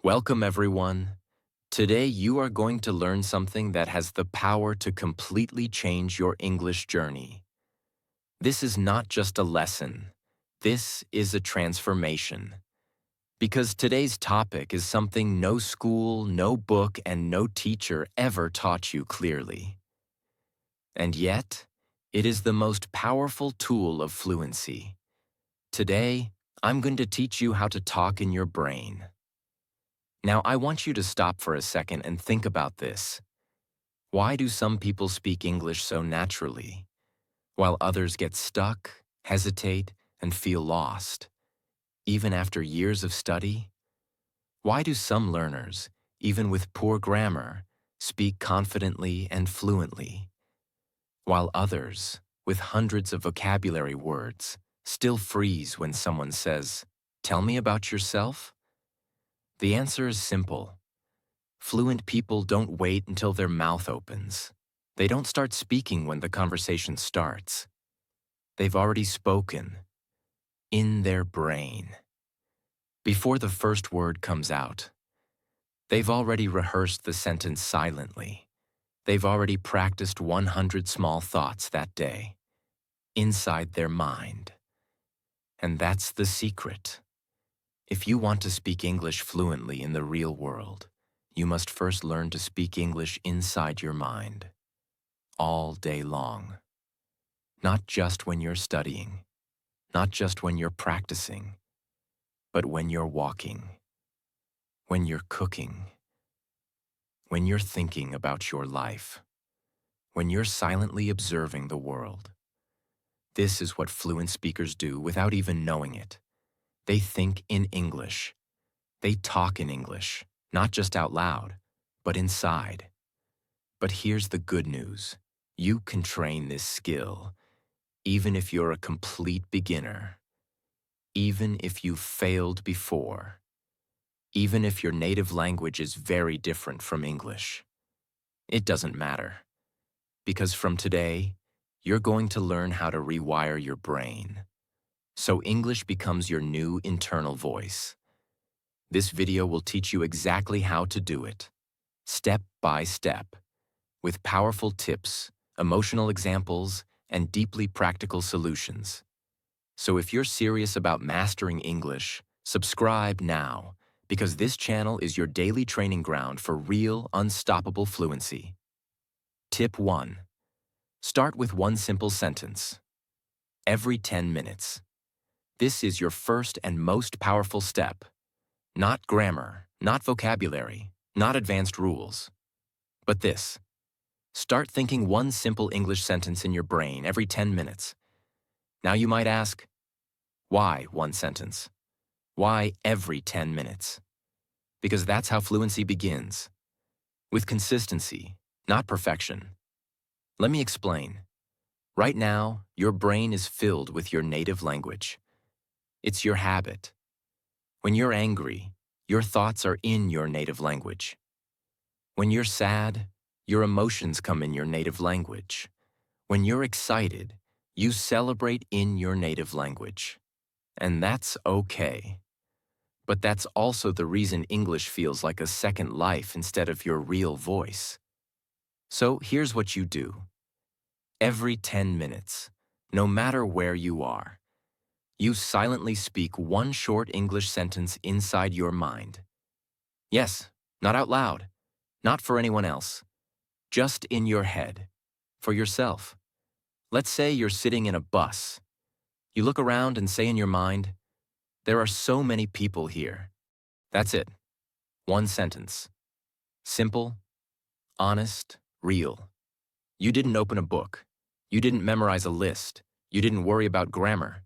Welcome, everyone. Today, you are going to learn something that has the power to completely change your English journey. This is not just a lesson. This is a transformation. Because today's topic is something no school, no book, and no teacher ever taught you clearly. And yet, it is the most powerful tool of fluency. Today, I'm going to teach you how to talk in your brain. Now, I want you to stop for a second and think about this. Why do some people speak English so naturally, while others get stuck, hesitate, and feel lost, even after years of study? Why do some learners, even with poor grammar, speak confidently and fluently, while others, with hundreds of vocabulary words, still freeze when someone says, "Tell me about yourself"? The answer is simple. Fluent people don't wait until their mouth opens. They don't start speaking when the conversation starts. They've already spoken, in their brain. Before the first word comes out, they've already rehearsed the sentence silently. They've already practiced 100 small thoughts that day, inside their mind. And that's the secret. If you want to speak English fluently in the real world, you must first learn to speak English inside your mind, all day long. Not just when you're studying, not just when you're practicing, but when you're walking, when you're cooking, when you're thinking about your life, when you're silently observing the world. This is what fluent speakers do without even knowing it. They think in English. They talk in English, not just out loud, but inside. But here's the good news. You can train this skill, even if you're a complete beginner, even if you've failed before, even if your native language is very different from English. It doesn't matter, because from today, you're going to learn how to rewire your brain, so English becomes your new internal voice. This video will teach you exactly how to do it, step by step, with powerful tips, emotional examples, and deeply practical solutions. So if you're serious about mastering English, subscribe now, because this channel is your daily training ground for real, unstoppable fluency. Tip 1. Start with one simple sentence. Every 10 minutes. This is your first and most powerful step. Not grammar, not vocabulary, not advanced rules. But this. Start thinking one simple English sentence in your brain every 10 minutes. Now you might ask, why one sentence? Why every 10 minutes? Because that's how fluency begins. With consistency, not perfection. Let me explain. Right now, your brain is filled with your native language. It's your habit. When you're angry, your thoughts are in your native language. When you're sad, your emotions come in your native language. When you're excited, you celebrate in your native language. And that's okay. But that's also the reason English feels like a second life instead of your real voice. So here's what you do. Every 10 minutes, no matter where you are, you silently speak one short English sentence inside your mind. Yes, not out loud, not for anyone else, just in your head, for yourself. Let's say you're sitting in a bus. You look around and say in your mind, "There are so many people here." That's it. One sentence. Simple, honest, real. You didn't open a book. You didn't memorize a list. You didn't worry about grammar.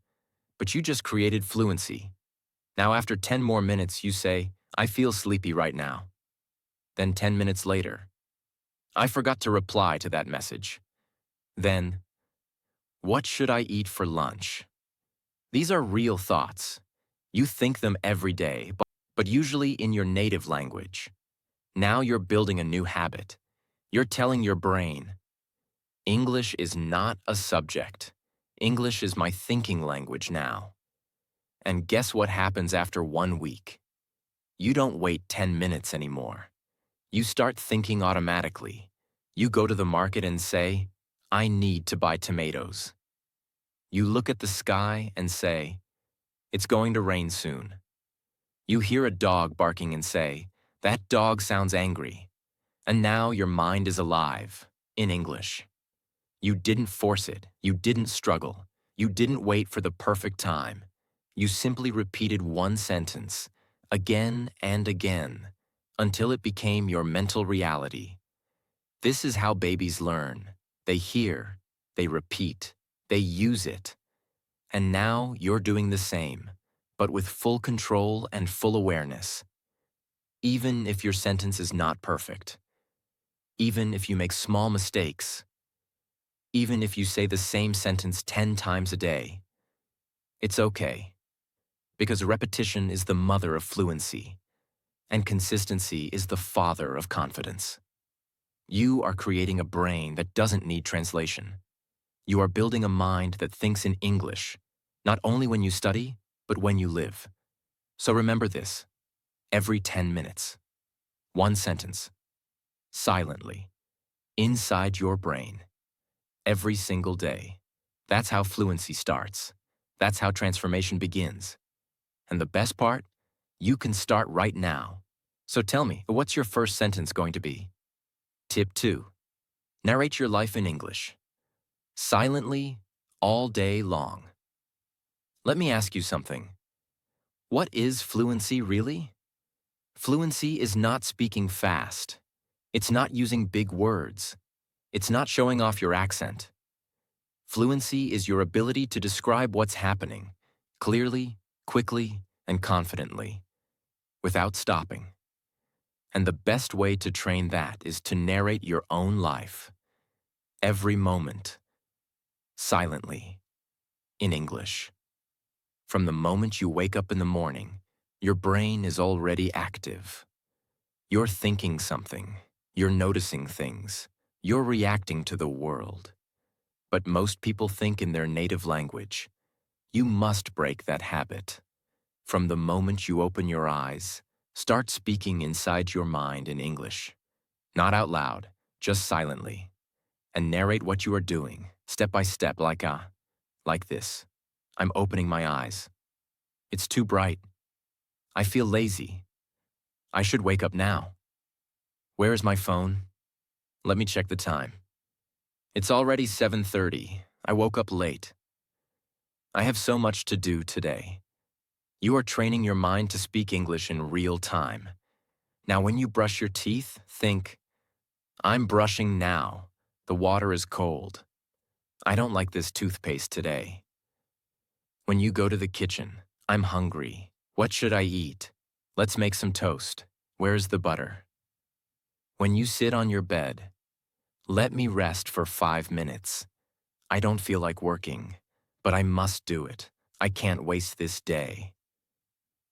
But you just created fluency. Now after 10 more minutes, you say, "I feel sleepy right now." Then 10 minutes later, "I forgot to reply to that message." Then, "What should I eat for lunch?" These are real thoughts. You think them every day, but usually in your native language. Now you're building a new habit. You're telling your brain, English is not a subject. English is my thinking language now. And guess what happens after 1 week? You don't wait 10 minutes anymore. You start thinking automatically. You go to the market and say, I need to buy tomatoes. You look at the sky and say, it's going to rain soon. You hear a dog barking and say, that dog sounds angry. And now your mind is alive, in English. You didn't force it. You didn't struggle. You didn't wait for the perfect time. You simply repeated one sentence, again and again, until it became your mental reality. This is how babies learn. They hear, they repeat, they use it. And now you're doing the same, but with full control and full awareness. Even if your sentence is not perfect. Even if you make small mistakes. Even if you say the same sentence 10 times a day. It's okay. Because repetition is the mother of fluency, and consistency is the father of confidence. You are creating a brain that doesn't need translation. You are building a mind that thinks in English, not only when you study, but when you live. So remember this, every 10 minutes, one sentence, silently, inside your brain, every single day. That's how fluency starts. That's how transformation begins. And the best part, you can start right now. So tell me, what's your first sentence going to be? Tip 2. Narrate your life in English. Silently, all day long. Let me ask you something. What is fluency really? Fluency is not speaking fast. It's not using big words. It's not showing off your accent. Fluency is your ability to describe what's happening, clearly, quickly, and confidently, without stopping. And the best way to train that is to narrate your own life, every moment, silently, in English. From the moment you wake up in the morning, your brain is already active. You're thinking something, you're noticing things, you're reacting to the world. But most people think in their native language. You must break that habit. From the moment you open your eyes, start speaking inside your mind in English. Not out loud, just silently. And narrate what you are doing, step by step, like this. I'm opening my eyes. It's too bright. I feel lazy. I should wake up now. Where is my phone? Let me check the time. It's already 7:30. I woke up late. I have so much to do today. You are training your mind to speak English in real time. Now when you brush your teeth, think, I'm brushing now. The water is cold. I don't like this toothpaste today. When you go to the kitchen, I'm hungry. What should I eat? Let's make some toast. Where's the butter? When you sit on your bed, let me rest for 5 minutes. I don't feel like working, but I must do it. I can't waste this day.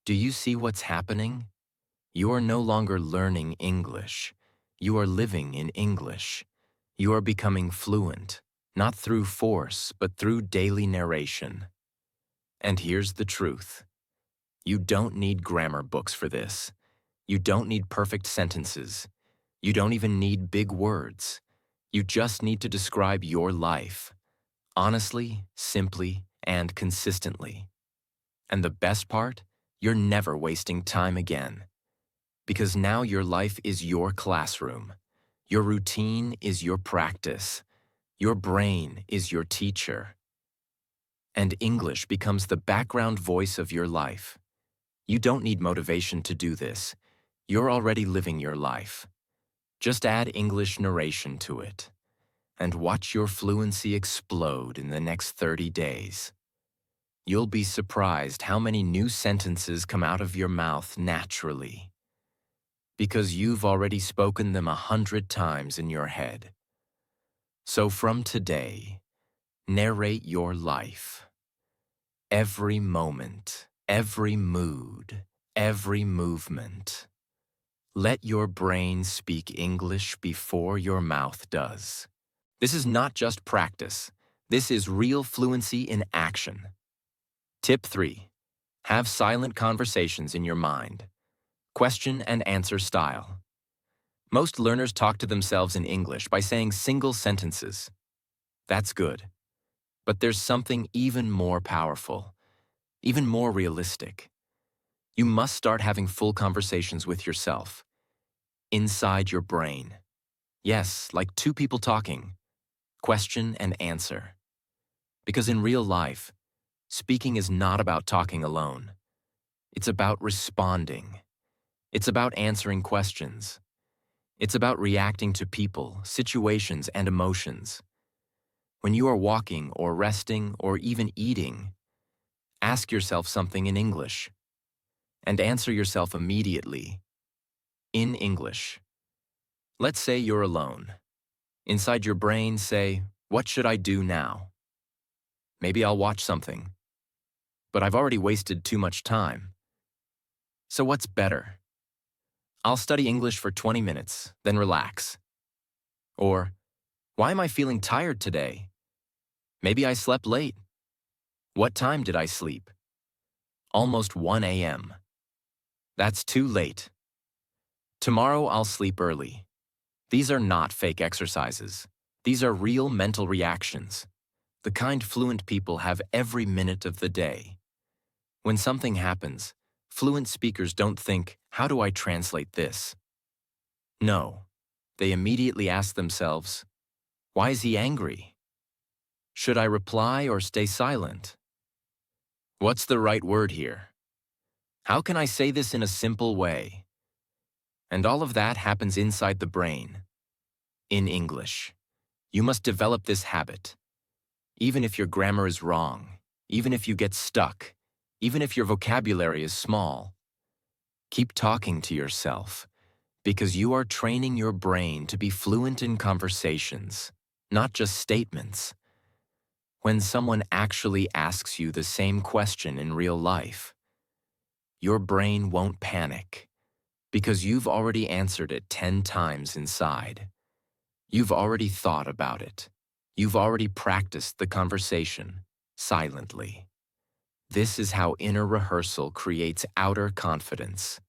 Do you see what's happening? You are no longer learning English. You are living in English. You are becoming fluent, not through force, but through daily narration. And here's the truth. You don't need grammar books for this. You don't need perfect sentences. You don't even need big words. You just need to describe your life, honestly, simply, and consistently. And the best part, you're never wasting time again. Because now your life is your classroom. Your routine is your practice. Your brain is your teacher. And English becomes the background voice of your life. You don't need motivation to do this. You're already living your life. Just add English narration to it, and watch your fluency explode in the next 30 days. You'll be surprised how many new sentences come out of your mouth naturally, because you've already spoken them 100 times in your head. So from today, narrate your life. Every moment, every mood, every movement. Let your brain speak English before your mouth does. This is not just practice. This is real fluency in action. Tip 3. Have silent conversations in your mind. Question and answer style. Most learners talk to themselves in English by saying single sentences. That's good. But there's something even more powerful, even more realistic. You must start having full conversations with yourself, inside your brain. Yes, like two people talking, question and answer. Because in real life, speaking is not about talking alone. It's about responding. It's about answering questions. It's about reacting to people, situations, and emotions. When you are walking or resting or even eating, ask yourself something in English and answer yourself immediately in English. Let's say you're alone. Inside your brain, say, "What should I do now?" Maybe I'll watch something. But I've already wasted too much time. So what's better? I'll study English for 20 minutes, then relax. Or, why am I feeling tired today? Maybe I slept late. What time did I sleep? Almost 1 a.m. That's too late. Tomorrow I'll sleep early. These are not fake exercises. These are real mental reactions, the kind fluent people have every minute of the day. When something happens, fluent speakers don't think, "How do I translate this?" No, they immediately ask themselves, "Why is he angry? Should I reply or stay silent? What's the right word here? How can I say this in a simple way?" And all of that happens inside the brain, in English. You must develop this habit. Even if your grammar is wrong, even if you get stuck, even if your vocabulary is small, keep talking to yourself, because you are training your brain to be fluent in conversations, not just statements. When someone actually asks you the same question in real life, your brain won't panic, because you've already answered it 10 times inside. You've already thought about it. You've already practiced the conversation, silently. This is how inner rehearsal creates outer confidence.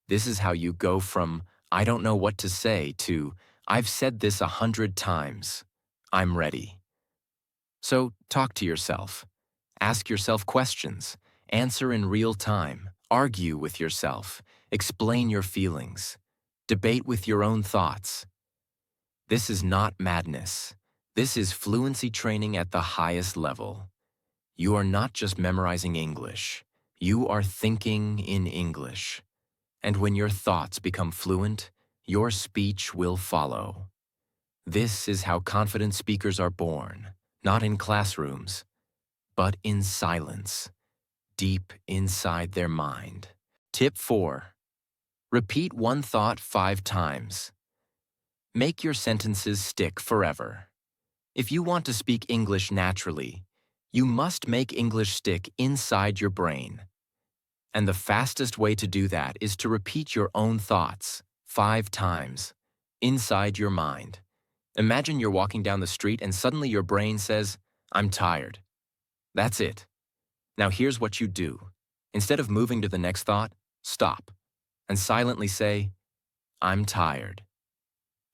This is how you go from, "I don't know what to say," to, "I've said this 100 times. I'm ready." So talk to yourself. Ask yourself questions. Answer in real time. Argue with yourself. Explain your feelings. Debate with your own thoughts. This is not madness. This is fluency training at the highest level. You are not just memorizing English. You are thinking in English. And when your thoughts become fluent, your speech will follow. This is how confident speakers are born, not in classrooms, but in silence, deep inside their mind. Tip 4. Repeat one thought 5 times. Make your sentences stick forever. If you want to speak English naturally, you must make English stick inside your brain. And the fastest way to do that is to repeat your own thoughts 5 times, inside your mind. Imagine you're walking down the street and suddenly your brain says, "I'm tired." That's it. Now here's what you do. Instead of moving to the next thought, stop and silently say, "I'm tired.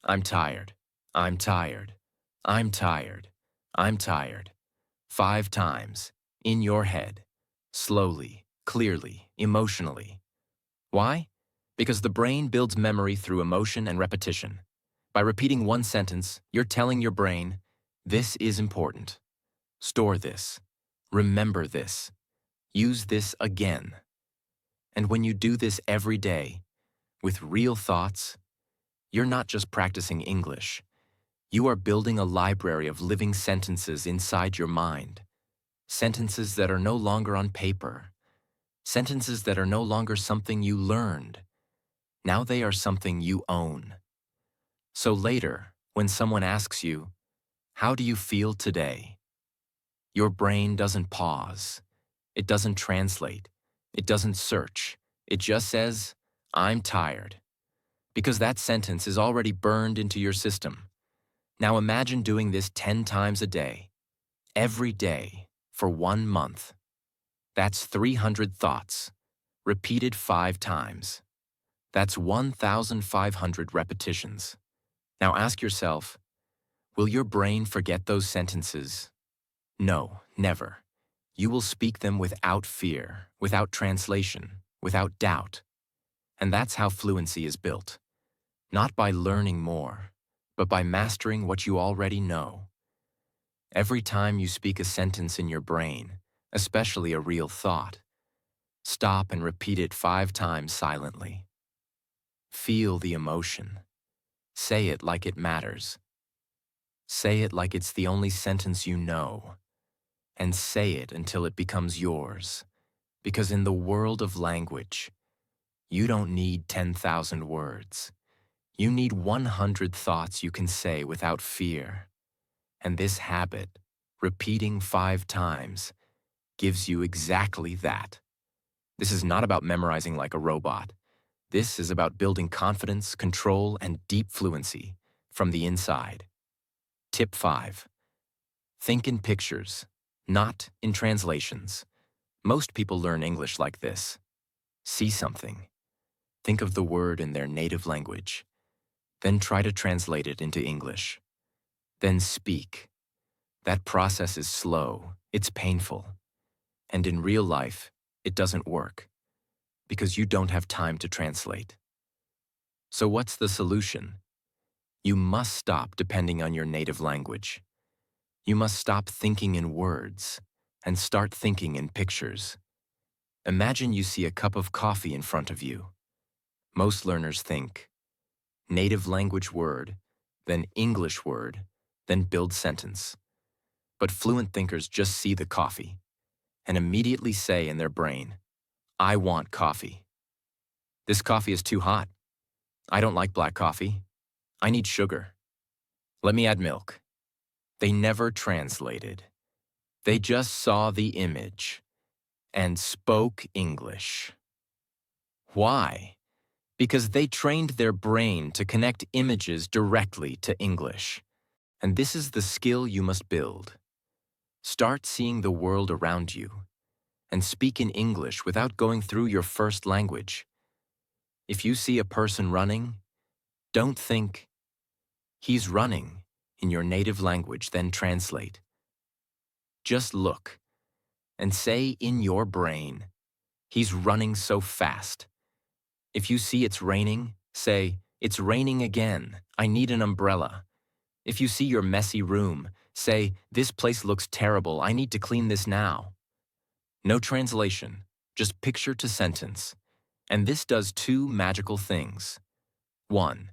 I'm tired. I'm tired. I'm tired. I'm tired." 5 times, in your head, slowly, clearly, emotionally. Why? Because the brain builds memory through emotion and repetition. By repeating one sentence, you're telling your brain, "This is important. Store this. Remember this. Use this again." And when you do this every day, with real thoughts, you're not just practicing English. You are building a library of living sentences inside your mind. Sentences that are no longer on paper. Sentences that are no longer something you learned. Now they are something you own. So later, when someone asks you, "How do you feel today?" your brain doesn't pause. It doesn't translate. It doesn't search. It just says, "I'm tired." Because that sentence is already burned into your system. Now imagine doing this 10 times a day, every day, for 1 month. That's 300 thoughts, repeated 5 times. That's 1,500 repetitions. Now ask yourself, will your brain forget those sentences? No, never. You will speak them without fear, without translation, without doubt. And that's how fluency is built. Not by learning more, but by mastering what you already know. Every time you speak a sentence in your brain, especially a real thought, stop and repeat it 5 times silently. Feel the emotion. Say it like it matters. Say it like it's the only sentence you know. And say it until it becomes yours. Because in the world of language, you don't need 10,000 words. You need 100 thoughts you can say without fear. And this habit, repeating 5 times, gives you exactly that. This is not about memorizing like a robot. This is about building confidence, control, and deep fluency from the inside. Tip 5. Think in pictures, not in translations. Most people learn English like this. See something. Think of the word in their native language. Then try to translate it into English. Then speak. That process is slow, it's painful. And in real life, it doesn't work, because you don't have time to translate. So what's the solution? You must stop depending on your native language. You must stop thinking in words and start thinking in pictures. Imagine you see a cup of coffee in front of you. Most learners think native language word, then English word, then build sentence. But fluent thinkers just see the coffee and immediately say in their brain, I want coffee. This coffee is too hot. I don't like black coffee. I need sugar. Let me add milk. They never translated. They just saw the image and spoke English. Why? Because they trained their brain to connect images directly to English. And this is the skill you must build. Start seeing the world around you and speak in English without going through your first language. If you see a person running, don't think, he's running, in your native language, then translate. Just look and say in your brain, he's running so fast. If you see it's raining, say, it's raining again, I need an umbrella. If you see your messy room, say, this place looks terrible, I need to clean this now. No translation, just picture to sentence. And this does 2 magical things. 1.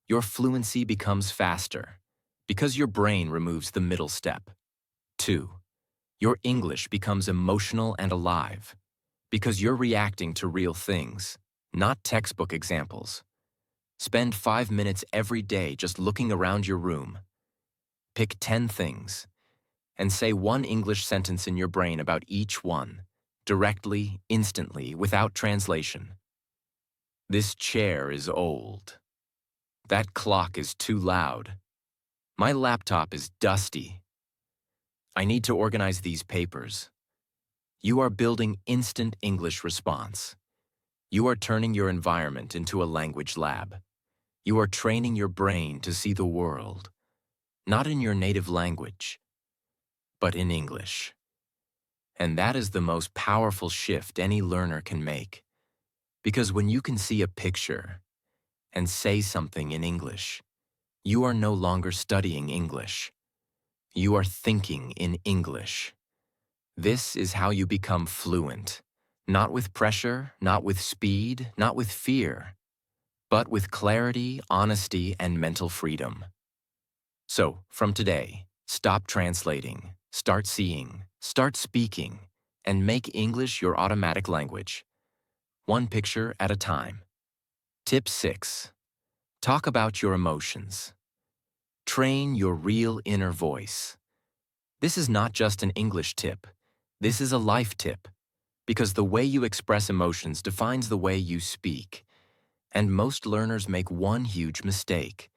Your fluency becomes faster, because your brain removes the middle step. 2. Your English becomes emotional and alive, because you're reacting to real things, not textbook examples. Spend 5 minutes every day just looking around your room. Pick 10 things, and say 1 English sentence in your brain about each one, directly, instantly, without translation. This chair is old. That clock is too loud. My laptop is dusty. I need to organize these papers. You are building instant English response. You are turning your environment into a language lab. You are training your brain to see the world, not in your native language, but in English. And that is the most powerful shift any learner can make. Because when you can see a picture and say something in English, you are no longer studying English. You are thinking in English. This is how you become fluent. Not with pressure, not with speed, not with fear, but with clarity, honesty, and mental freedom. So, from today, stop translating, start seeing, start speaking, and make English your automatic language. 1 picture at a time. Tip 6. Talk about your emotions. Train your real inner voice. This is not just an English tip. This is a life tip, because the way you express emotions defines the way you speak. And most learners make one huge mistake.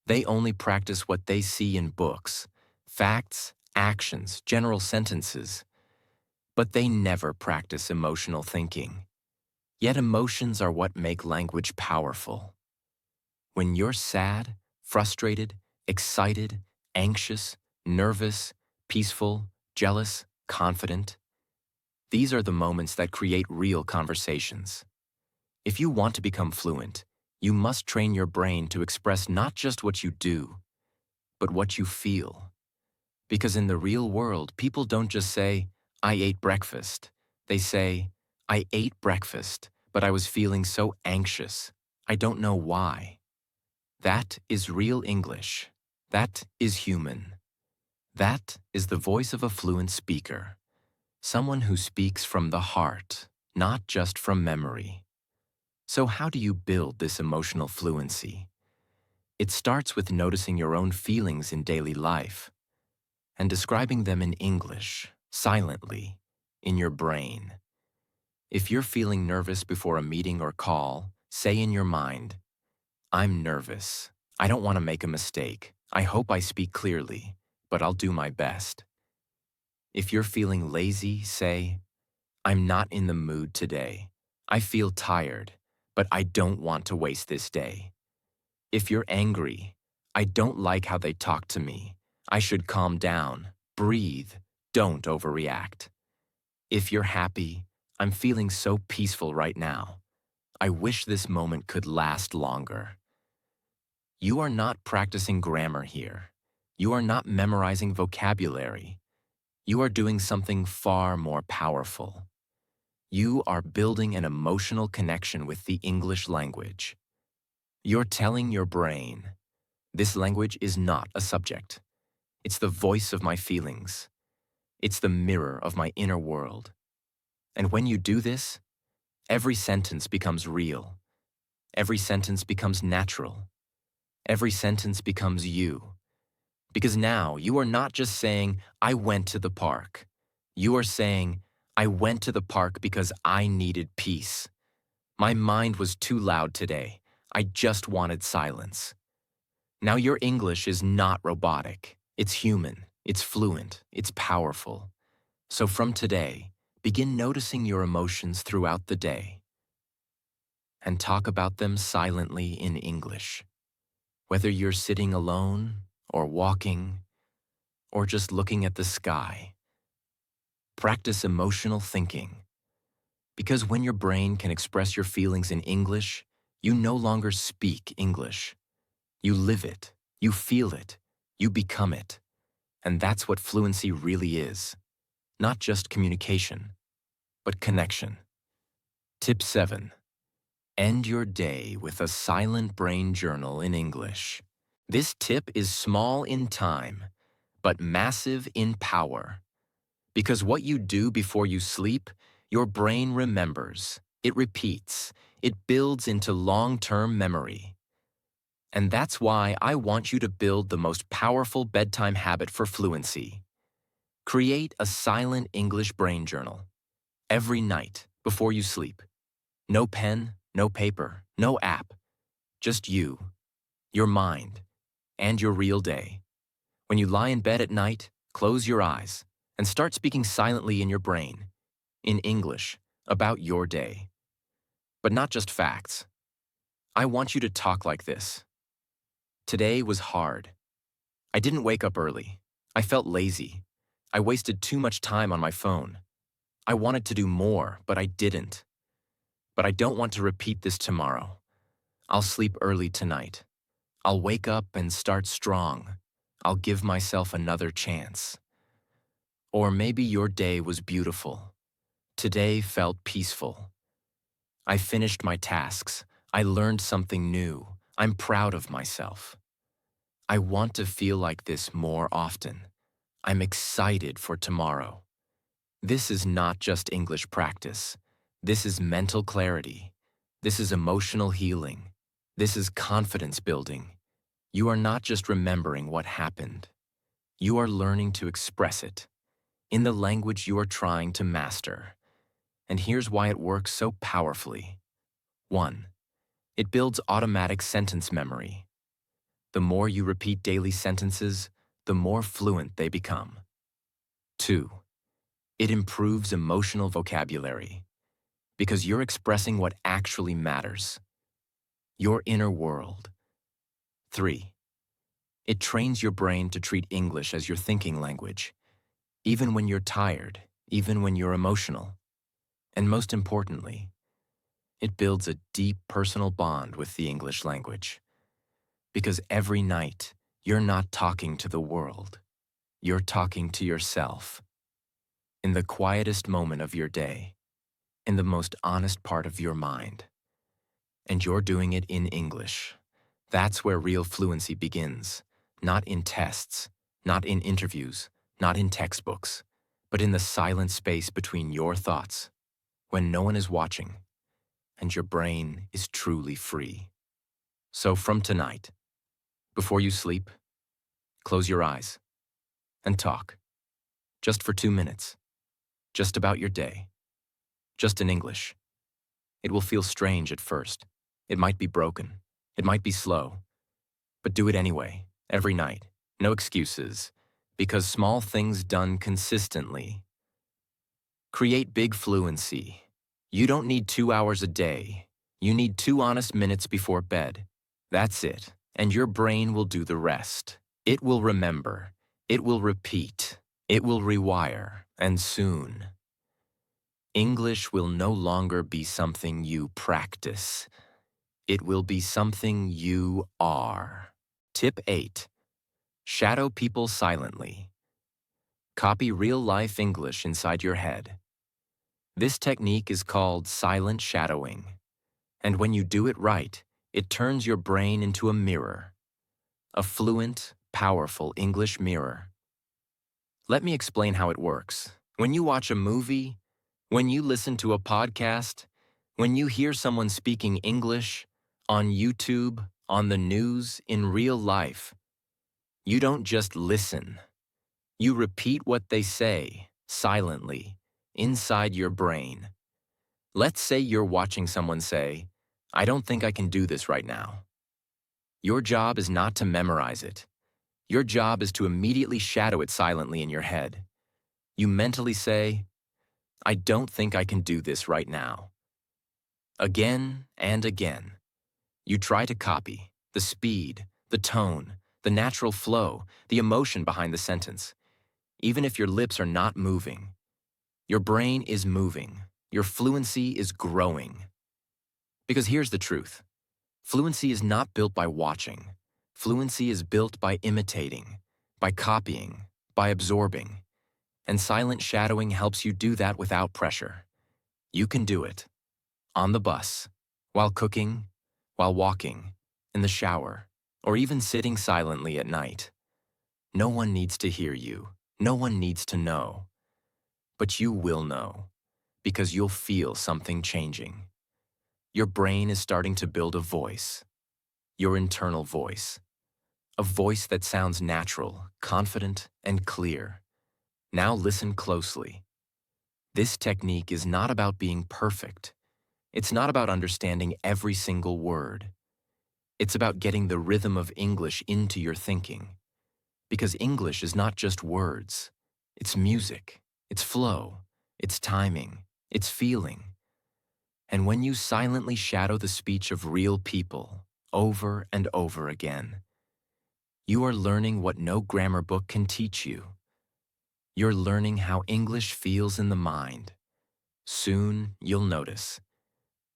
They only practice what they see in books, facts, actions, general sentences. But they never practice emotional thinking. Yet emotions are what make language powerful. When you're sad, frustrated, excited, anxious, nervous, peaceful, jealous, confident, these are the moments that create real conversations. If you want to become fluent, you must train your brain to express not just what you do, but what you feel. Because in the real world, people don't just say, "I ate breakfast." They say, "I ate breakfast, but I was feeling so anxious. I don't know why." That is real English. That is human. That is the voice of a fluent speaker. Someone who speaks from the heart, not just from memory. So how do you build this emotional fluency? It starts with noticing your own feelings in daily life and describing them in English, silently, in your brain. If you're feeling nervous before a meeting or call, say in your mind, "I'm nervous. I don't want to make a mistake. I hope I speak clearly, but I'll do my best." If you're feeling lazy, say, "I'm not in the mood today. I feel tired, but I don't want to waste this day." If you're angry, "I don't like how they talk to me. I should calm down, breathe, don't overreact." If you're happy, "I'm feeling so peaceful right now. I wish this moment could last longer." You are not practicing grammar here. You are not memorizing vocabulary. You are doing something far more powerful. You are building an emotional connection with the English language. You're telling your brain, "This language is not a subject. It's the voice of my feelings. It's the mirror of my inner world." And when you do this, every sentence becomes real. Every sentence becomes natural. Every sentence becomes you. Because now you are not just saying, "I went to the park." You are saying, "I went to the park because I needed peace. My mind was too loud today. I just wanted silence." Now your English is not robotic. It's human, it's fluent, it's powerful. So from today, begin noticing your emotions throughout the day and talk about them silently in English. Whether you're sitting alone or walking or just looking at the sky, practice emotional thinking. Because when your brain can express your feelings in English, you no longer speak English. You live it, you feel it, you become it. And that's what fluency really is. Not just communication, but connection. Tip 7. End your day with a silent brain journal in English. This tip is small in time, but massive in power. Because what you do before you sleep, your brain remembers, it repeats, it builds into long-term memory. And that's why I want you to build the most powerful bedtime habit for fluency. Create a silent English brain journal every night before you sleep. No pen, no paper, no app. Just you, your mind, and your real day. When you lie in bed at night, close your eyes and start speaking silently in your brain, in English, about your day. But not just facts. I want you to talk like this. Today was hard. I didn't wake up early. I felt lazy. I wasted too much time on my phone. I wanted to do more, but I didn't. But I don't want to repeat this tomorrow. I'll sleep early tonight. I'll wake up and start strong. I'll give myself another chance. Or maybe your day was beautiful. Today felt peaceful. I finished my tasks. I learned something new. I'm proud of myself. I want to feel like this more often. I'm excited for tomorrow. This is not just English practice. This is mental clarity. This is emotional healing. This is confidence building. You are not just remembering what happened. You are learning to express it in the language you are trying to master. And here's why it works so powerfully. 1. It builds automatic sentence memory. The more you repeat daily sentences, the more fluent they become. 2. It improves emotional vocabulary. because you're expressing what actually matters, your inner world. 3. It trains your brain to treat English as your thinking language, even when you're tired, even when you're emotional. And most importantly, it builds a deep personal bond with the English language. Because every night, you're not talking to the world. You're talking to yourself. In the quietest moment of your day, in the most honest part of your mind. And you're doing it in English. That's where real fluency begins. Not in tests, not in interviews, not in textbooks, but in the silent space between your thoughts, when no one is watching, and your brain is truly free. So from tonight, before you sleep, close your eyes and talk. Just for 2 minutes. Just about your day. Just in English. It will feel strange at first. It might be broken. It might be slow. But do it anyway, every night. No excuses. Because small things done consistently create big fluency. You don't need 2 hours a day. You need 2 honest minutes before bed. That's it. And your brain will do the rest. It will remember. It will repeat. It will rewire. And soon, English will no longer be something you practice. It will be something you are. Tip 8. Shadow people silently. Copy real-life English inside your head. This technique is called silent shadowing. And when you do it right, it turns your brain into a mirror. A fluent, powerful English mirror. Let me explain how it works. When you watch a movie, when you listen to a podcast, when you hear someone speaking English, on YouTube, on the news, in real life, you don't just listen. You repeat what they say, silently, inside your brain. Let's say you're watching someone say, "I don't think I can do this right now." Your job is not to memorize it. Your job is to immediately shadow it silently in your head. You mentally say, "I don't think I can do this right now." Again and again. You try to copy the speed, the tone, the natural flow, the emotion behind the sentence. Even if your lips are not moving, your brain is moving. Your fluency is growing. Because here's the truth. Fluency is not built by watching. Fluency is built by imitating, by copying, by absorbing. And silent shadowing helps you do that without pressure. You can do it. On the bus, while cooking, while walking, in the shower, or even sitting silently at night. No one needs to hear you. No one needs to know. But you will know, because you'll feel something changing. Your brain is starting to build a voice, your internal voice. A voice that sounds natural, confident, and clear. Now listen closely. This technique is not about being perfect. It's not about understanding every single word. It's about getting the rhythm of English into your thinking. Because English is not just words. It's music, it's flow, it's timing, it's feeling. And when you silently shadow the speech of real people over and over again, you are learning what no grammar book can teach you. You're learning how English feels in the mind. Soon, you'll notice.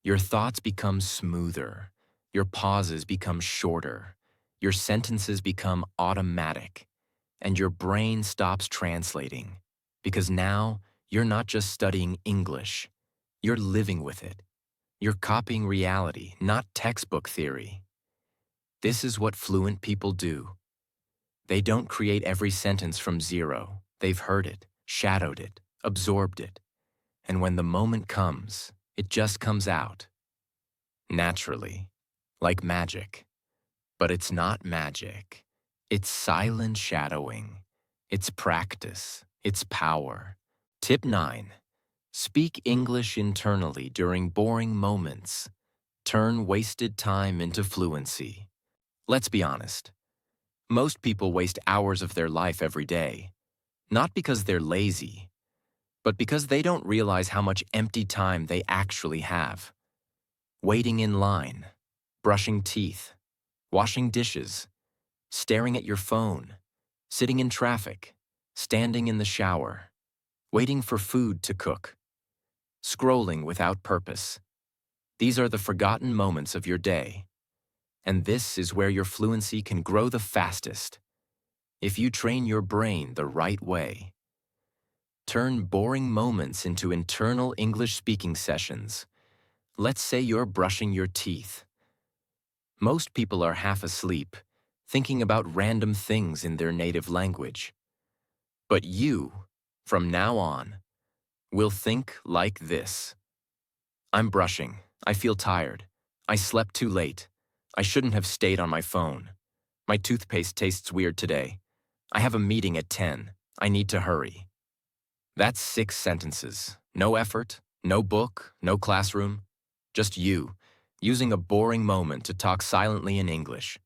Your thoughts become smoother. Your pauses become shorter. Your sentences become automatic. And your brain stops translating. Because now, you're not just studying English. You're living with it. You're copying reality, not textbook theory. This is what fluent people do. They don't create every sentence from zero. They've heard it, shadowed it, absorbed it. And when the moment comes, it just comes out. Naturally, like magic. But it's not magic. It's silent shadowing. It's practice. It's power. Tip 9. Speak English internally during boring moments. Turn wasted time into fluency. Let's be honest. Most people waste hours of their life every day. Not because they're lazy, but because they don't realize how much empty time they actually have. Waiting in line, brushing teeth, washing dishes, staring at your phone, sitting in traffic, standing in the shower, waiting for food to cook, scrolling without purpose. These are the forgotten moments of your day. And this is where your fluency can grow the fastest. If you train your brain the right way. Turn boring moments into internal English speaking sessions. Let's say you're brushing your teeth. Most people are half asleep, thinking about random things in their native language. But you, from now on, will think like this. I'm brushing. I feel tired. I slept too late. I shouldn't have stayed on my phone. My toothpaste tastes weird today. I have a meeting at 10. I need to hurry. That's 6 sentences. No effort, no book, no classroom. Just you, using a boring moment to talk silently in English.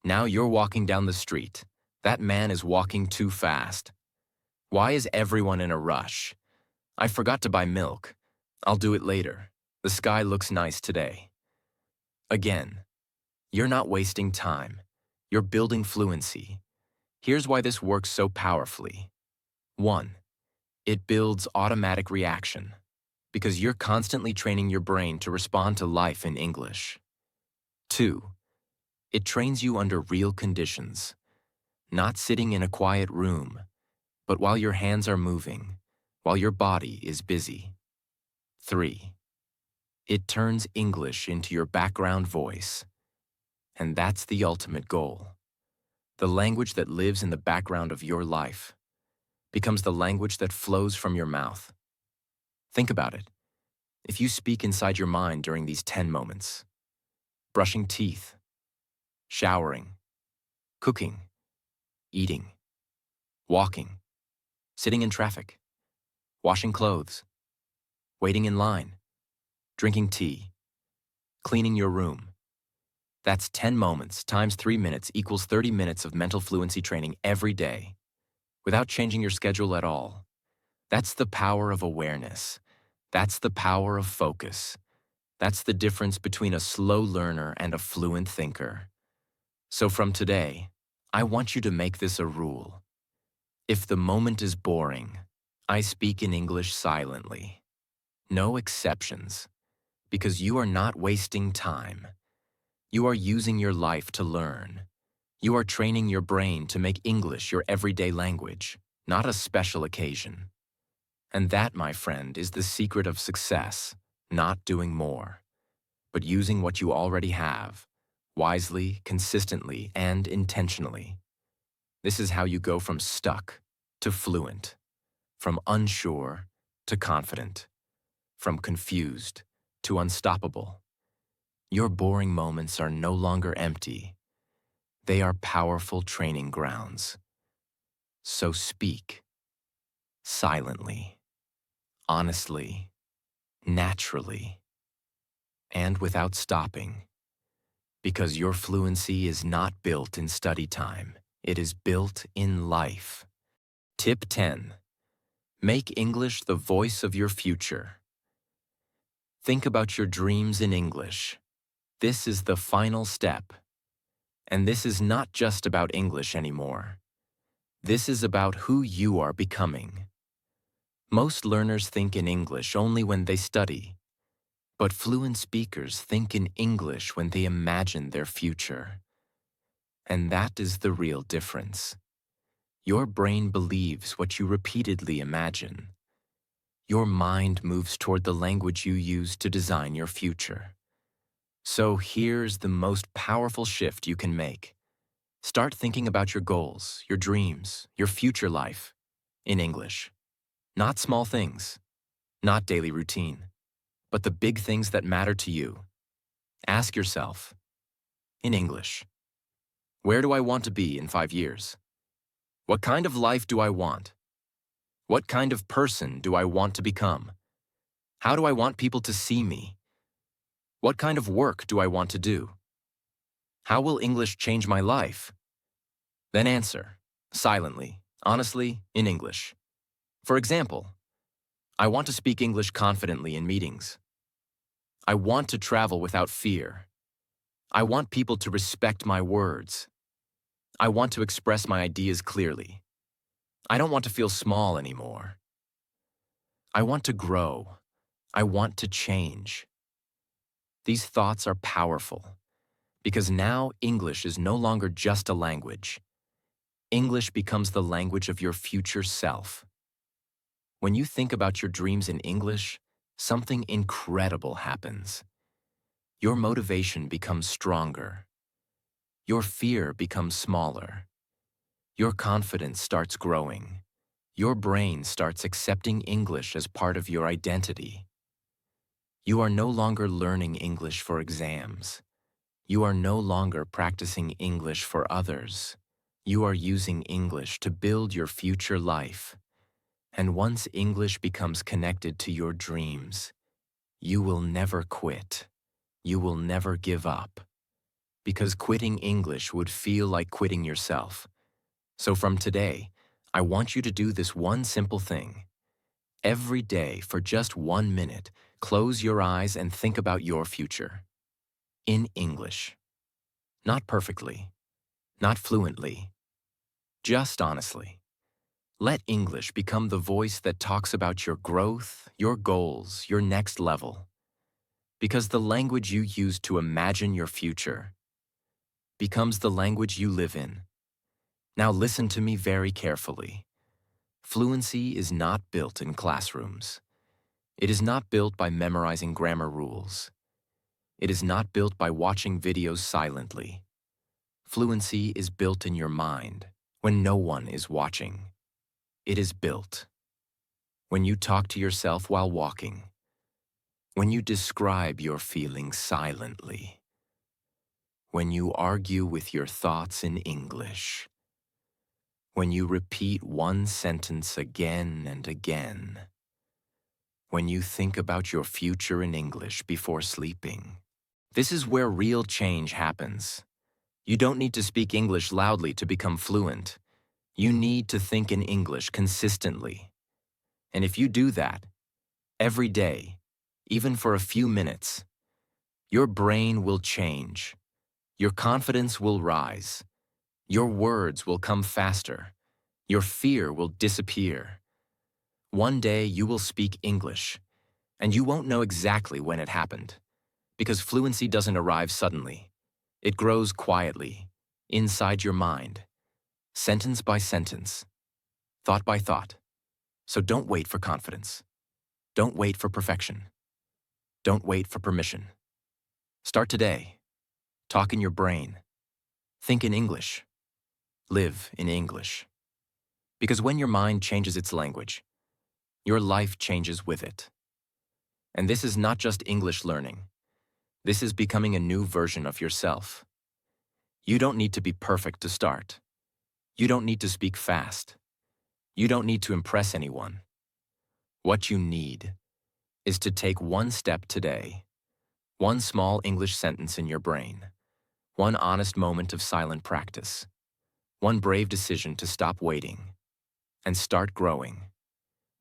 Now you're walking down the street. That man is walking too fast. Why is everyone in a rush? I forgot to buy milk. I'll do it later. The sky looks nice today. Again, you're not wasting time. You're building fluency. Here's why this works so powerfully. 1. It builds automatic reaction, because you're constantly training your brain to respond to life in English. 2. It trains you under real conditions, not sitting in a quiet room, but while your hands are moving, while your body is busy. 3. It turns English into your background voice, and that's the ultimate goal. The language that lives in the background of your life becomes the language that flows from your mouth. Think about it. If you speak inside your mind during these 10 moments, brushing teeth, showering, cooking, eating, walking, sitting in traffic, washing clothes, waiting in line, drinking tea, cleaning your room. That's 10 moments times 3 minutes equals 30 minutes of mental fluency training every day, without changing your schedule at all. That's the power of awareness. That's the power of focus. That's the difference between a slow learner and a fluent thinker. So from today, I want you to make this a rule. If the moment is boring, I speak in English silently. No exceptions, because you are not wasting time. You are using your life to learn. You are training your brain to make English your everyday language, not a special occasion. And that, my friend, is the secret of success, not doing more, but using what you already have, wisely, consistently, and intentionally. This is how you go from stuck to fluent, from unsure to confident, from confused to unstoppable. Your boring moments are no longer empty. They are powerful training grounds. So speak silently, honestly, naturally, and without stopping, because your fluency is not built in study time. It is built in life. Tip 10. Make English the voice of your future. Think about your dreams in English. This is the final step. And this is not just about English anymore. This is about who you are becoming. Most learners think in English only when they study, but fluent speakers think in English when they imagine their future. And that is the real difference. Your brain believes what you repeatedly imagine. Your mind moves toward the language you use to design your future. So here's the most powerful shift you can make. Start thinking about your goals, your dreams, your future life in English. Not small things, not daily routine, but the big things that matter to you. Ask yourself, in English, where do I want to be in 5 years? What kind of life do I want? What kind of person do I want to become? How do I want people to see me? What kind of work do I want to do? How will English change my life? Then answer, silently, honestly, in English. For example, I want to speak English confidently in meetings. I want to travel without fear. I want people to respect my words. I want to express my ideas clearly. I don't want to feel small anymore. I want to grow. I want to change. These thoughts are powerful because now English is no longer just a language. English becomes the language of your future self. When you think about your dreams in English, something incredible happens. Your motivation becomes stronger. Your fear becomes smaller. Your confidence starts growing. Your brain starts accepting English as part of your identity. You are no longer learning English for exams. You are no longer practicing English for others. You are using English to build your future life. And once English becomes connected to your dreams, you will never quit. You will never give up. Because quitting English would feel like quitting yourself. So from today, I want you to do this one simple thing. Every day, for just 1 minute, close your eyes and think about your future. In English. Not perfectly. Not fluently. Just honestly. Let English become the voice that talks about your growth, your goals, your next level. Because the language you use to imagine your future becomes the language you live in. Now listen to me very carefully. Fluency is not built in classrooms. It is not built by memorizing grammar rules. It is not built by watching videos silently. Fluency is built in your mind when no one is watching. It is built when you talk to yourself while walking, when you describe your feelings silently, when you argue with your thoughts in English, when you repeat one sentence again and again, when you think about your future in English before sleeping. This is where real change happens. You don't need to speak English loudly to become fluent. You need to think in English consistently. And if you do that, every day, even for a few minutes, your brain will change. Your confidence will rise. Your words will come faster. Your fear will disappear. One day you will speak English, and you won't know exactly when it happened, because fluency doesn't arrive suddenly. It grows quietly, inside your mind, sentence by sentence, thought by thought. So don't wait for confidence. Don't wait for perfection. Don't wait for permission. Start today. Talk in your brain. Think in English. Live in English. Because when your mind changes its language, your life changes with it. And this is not just English learning. This is becoming a new version of yourself. You don't need to be perfect to start. You don't need to speak fast. You don't need to impress anyone. What you need is to take one step today, one small English sentence in your brain, one honest moment of silent practice, one brave decision to stop waiting and start growing.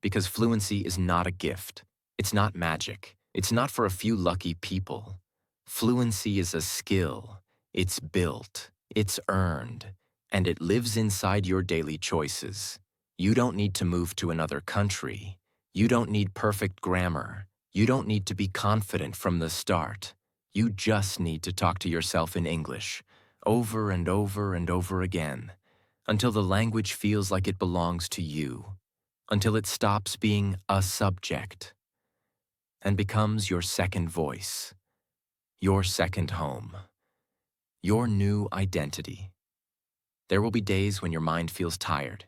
Because fluency is not a gift. It's not magic. It's not for a few lucky people. Fluency is a skill. It's built. It's earned. And it lives inside your daily choices. You don't need to move to another country. You don't need perfect grammar. You don't need to be confident from the start. You just need to talk to yourself in English, over and over and over again, until the language feels like it belongs to you, until it stops being a subject and becomes your second voice, your second home, your new identity. There will be days when your mind feels tired,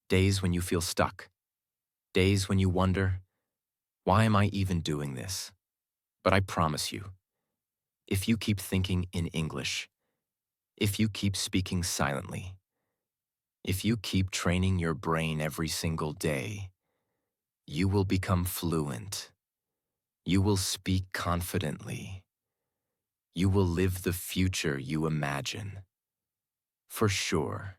days when you feel stuck, days when you wonder, why am I even doing this? But I promise you, if you keep thinking in English, if you keep speaking silently, if you keep training your brain every single day, you will become fluent. You will speak confidently. You will live the future you imagine. For sure.